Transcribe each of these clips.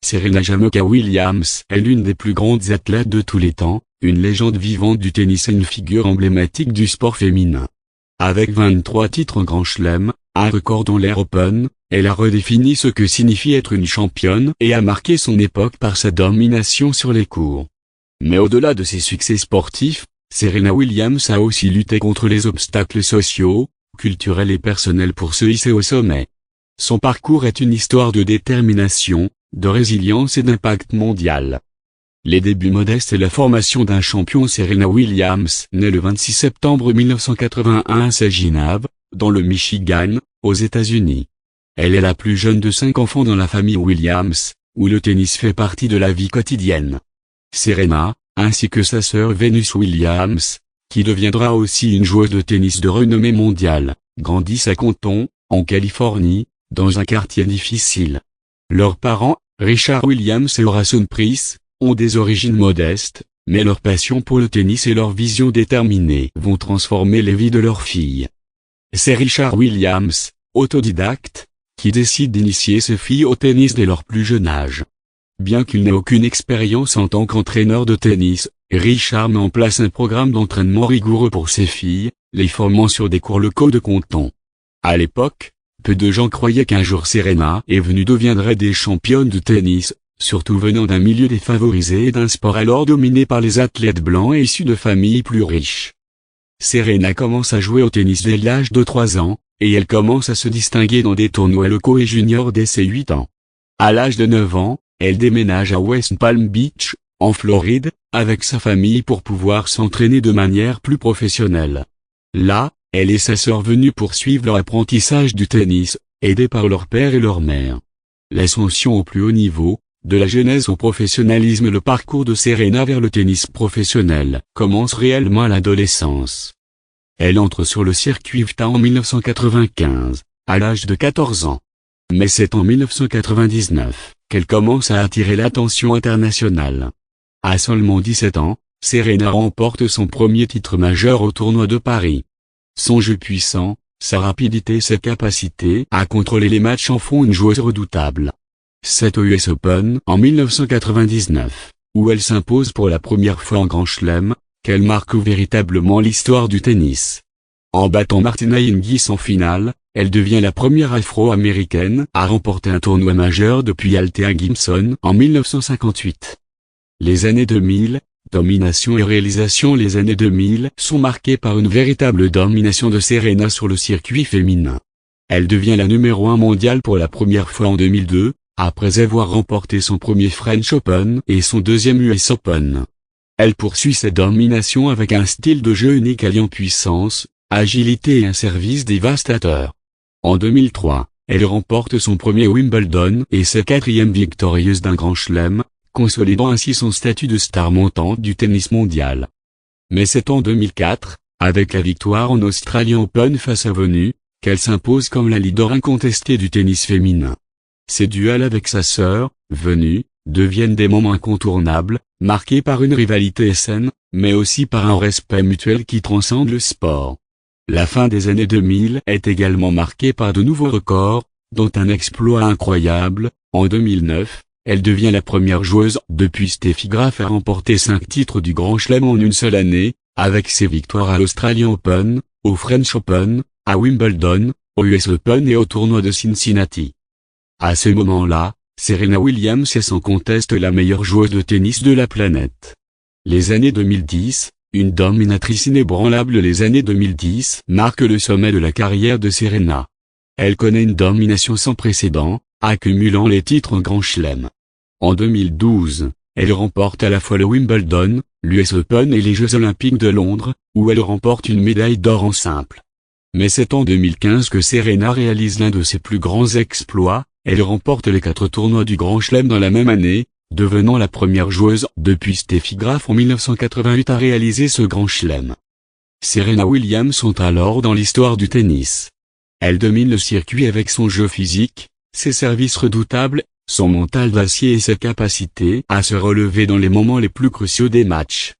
Serena Jamoka Williams est l'une des plus grandes athlètes de tous les temps, une légende vivante du tennis et une figure emblématique du sport féminin. Avec 23 titres en Grand Chelem, un record dans l'Air Open, elle a redéfini ce que signifie être une championne et a marqué son époque par sa domination sur les courts. Mais au-delà de ses succès sportifs, Serena Williams a aussi lutté contre les obstacles sociaux, culturels et personnels pour se hisser au sommet. Son parcours est une histoire de détermination, de résilience et d'impact mondial. Les débuts modestes et la formation d'un champion. Serena Williams naît le 26 septembre 1981 à Saginaw, dans le Michigan, aux États-Unis. Elle est la plus jeune de 5 enfants dans la famille Williams, où le tennis fait partie de la vie quotidienne. Serena, ainsi que sa sœur Venus Williams, qui deviendra aussi une joueuse de tennis de renommée mondiale, grandissent à Compton, en Californie, dans un quartier difficile. Leurs parents, Richard Williams et Orson Price, ont des origines modestes, mais leur passion pour le tennis et leur vision déterminée vont transformer les vies de leurs filles. C'est Richard Williams, autodidacte, qui décide d'initier ses filles au tennis dès leur plus jeune âge. Bien qu'il n'ait aucune expérience en tant qu'entraîneur de tennis, Richard met en place un programme d'entraînement rigoureux pour ses filles, les formant sur des cours locaux de Compton. À l'époque, peu de gens croyaient qu'un jour Serena et Venus deviendraient des championnes de tennis, surtout venant d'un milieu défavorisé et d'un sport alors dominé par les athlètes blancs et issus de familles plus riches. Serena commence à jouer au tennis dès l'âge de 3 ans, et elle commence à se distinguer dans des tournois locaux et juniors dès ses 8 ans. À l'âge de 9 ans, elle déménage à West Palm Beach, en Floride, avec sa famille pour pouvoir s'entraîner de manière plus professionnelle. Là, elle et sa sœur Venus poursuivent leur apprentissage du tennis, aidés par leur père et leur mère. L'ascension au plus haut niveau, de la jeunesse au professionnalisme. Le parcours de Serena vers le tennis professionnel commence réellement à l'adolescence. Elle entre sur le circuit WTA en 1995, à l'âge de 14 ans. Mais c'est en 1999 qu'elle commence à attirer l'attention internationale. À seulement 17 ans, Serena remporte son premier titre majeur au tournoi de Paris. Son jeu puissant, sa rapidité et ses capacités à contrôler les matchs en font une joueuse redoutable. C'est au US Open en 1999, où elle s'impose pour la première fois en Grand Chelem, qu'elle marque véritablement l'histoire du tennis. En battant Martina Hingis en finale, elle devient la première afro-américaine à remporter un tournoi majeur depuis Althea Gibson en 1958. Les années 2000, domination et réalisation. Les années 2000 sont marquées par une véritable domination de Serena sur le circuit féminin. Elle devient la numéro 1 mondiale pour la première fois en 2002, après avoir remporté son premier French Open et son deuxième US Open. Elle poursuit cette domination avec un style de jeu unique alliant puissance, agilité et un service dévastateur. En 2003, elle remporte son premier Wimbledon et sa 4e victorieuse d'un Grand Chelem, consolidant ainsi son statut de star montante du tennis mondial. Mais c'est en 2004, avec la victoire en Australian Open face à Venus, qu'elle s'impose comme la leader incontestée du tennis féminin. Ses duels avec sa sœur, Venus, deviennent des moments incontournables, marqués par une rivalité saine, mais aussi par un respect mutuel qui transcende le sport. La fin des années 2000 est également marquée par de nouveaux records, dont un exploit incroyable. En 2009, elle devient la première joueuse depuis Steffi Graf à remporter 5 titres du Grand Chelem en une seule année, avec ses victoires à l'Australian Open, au French Open, à Wimbledon, au US Open et au tournoi de Cincinnati. À ce moment-là, Serena Williams est sans conteste la meilleure joueuse de tennis de la planète. Les années 2010, une dominatrice inébranlable. Les années 2010 marquent le sommet de la carrière de Serena. Elle connaît une domination sans précédent, accumulant les titres en Grand Chelem. En 2012, elle remporte à la fois le Wimbledon, l'US Open et les Jeux Olympiques de Londres, où elle remporte une médaille d'or en simple. Mais c'est en 2015 que Serena réalise l'un de ses plus grands exploits. Elle remporte les 4 tournois du Grand Chelem dans la même année, devenant la première joueuse depuis Steffi Graf en 1988 à réaliser ce Grand Chelem. Serena Williams sont alors dans l'histoire du tennis. Elle domine le circuit avec son jeu physique, ses services redoutables, son mental d'acier et sa capacité à se relever dans les moments les plus cruciaux des matchs.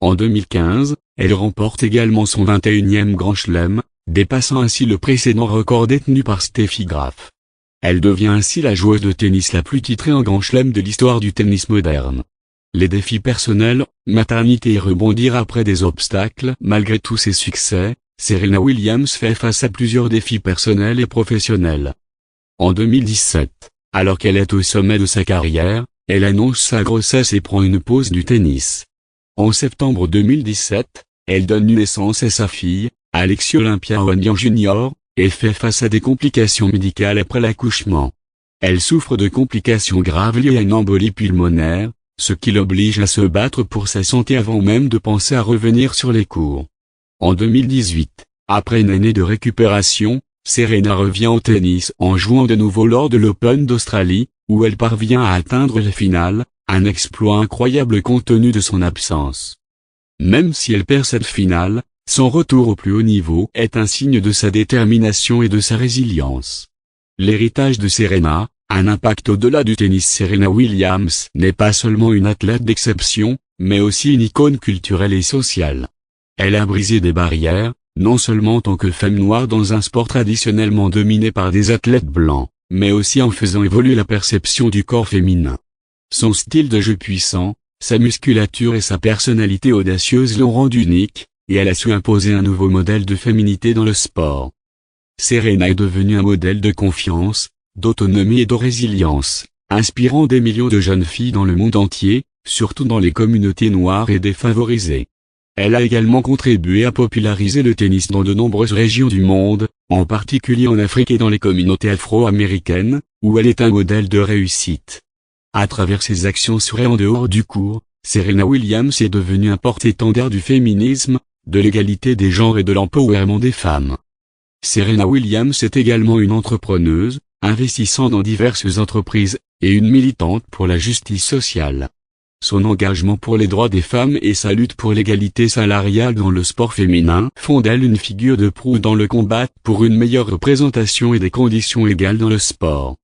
En 2015, elle remporte également son 21e Grand Chelem, dépassant ainsi le précédent record détenu par Steffi Graf. Elle devient ainsi la joueuse de tennis la plus titrée en Grand Chelem de l'histoire du tennis moderne. Les défis personnels, maternité et rebondir après des obstacles. Malgré tous ses succès, Serena Williams fait face à plusieurs défis personnels et professionnels. En 2017, alors qu'elle est au sommet de sa carrière, elle annonce sa grossesse et prend une pause du tennis. En septembre 2017, elle donne naissance à sa fille, Alexis Olympia Ognjan Jr., et fait face à des complications médicales après l'accouchement. Elle souffre de complications graves liées à une embolie pulmonaire, ce qui l'oblige à se battre pour sa santé avant même de penser à revenir sur les courts. En 2018, après une année de récupération, Serena revient au tennis en jouant de nouveau lors de l'Open d'Australie, où elle parvient à atteindre la finale, un exploit incroyable compte tenu de son absence. Même si elle perd cette finale, son retour au plus haut niveau est un signe de sa détermination et de sa résilience. L'héritage de Serena, un impact au-delà du tennis. Serena Williams n'est pas seulement une athlète d'exception, mais aussi une icône culturelle et sociale. Elle a brisé des barrières, non seulement en tant que femme noire dans un sport traditionnellement dominé par des athlètes blancs, mais aussi en faisant évoluer la perception du corps féminin. Son style de jeu puissant, sa musculature et sa personnalité audacieuse l'ont rendue unique, et elle a su imposer un nouveau modèle de féminité dans le sport. Serena est devenue un modèle de confiance, d'autonomie et de résilience, inspirant des millions de jeunes filles dans le monde entier, surtout dans les communautés noires et défavorisées. Elle a également contribué à populariser le tennis dans de nombreuses régions du monde, en particulier en Afrique et dans les communautés afro-américaines, où elle est un modèle de réussite. À travers ses actions sur et en dehors du court, Serena Williams est devenue un porte-étendard du féminisme, de l'égalité des genres et de l'empowerment des femmes. Serena Williams est également une entrepreneuse, investissant dans diverses entreprises, et une militante pour la justice sociale. Son engagement pour les droits des femmes et sa lutte pour l'égalité salariale dans le sport féminin font d'elle une figure de proue dans le combat pour une meilleure représentation et des conditions égales dans le sport.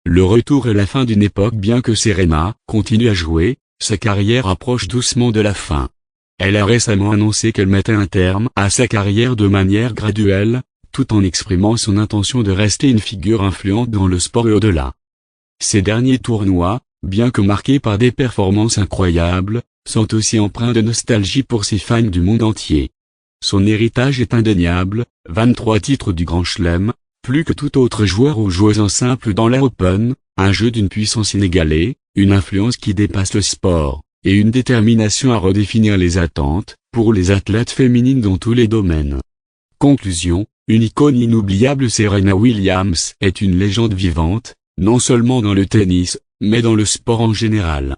Le retour est la fin d'une époque. Bien que Serena continue à jouer, sa carrière approche doucement de la fin. Elle a récemment annoncé qu'elle mettait un terme à sa carrière de manière graduelle, tout en exprimant son intention de rester une figure influente dans le sport et au-delà. Ces derniers tournois, bien que marqués par des performances incroyables, sont aussi empreints de nostalgie pour ses fans du monde entier. Son héritage est indéniable, 23 titres du Grand Chelem, plus que tout autre joueur ou joueuse en simple dans l'ère Open, un jeu d'une puissance inégalée, une influence qui dépasse le sport, et une détermination à redéfinir les attentes, pour les athlètes féminines dans tous les domaines. Conclusion, une icône inoubliable. Serena Williams est une légende vivante, non seulement dans le tennis, mais dans le sport en général.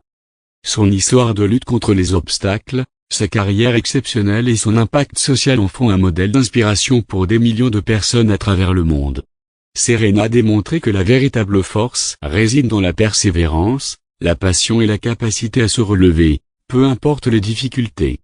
Son histoire de lutte contre les obstacles, sa carrière exceptionnelle et son impact social en font un modèle d'inspiration pour des millions de personnes à travers le monde. Serena a démontré que la véritable force réside dans la persévérance, la passion et la capacité à se relever, peu importe les difficultés.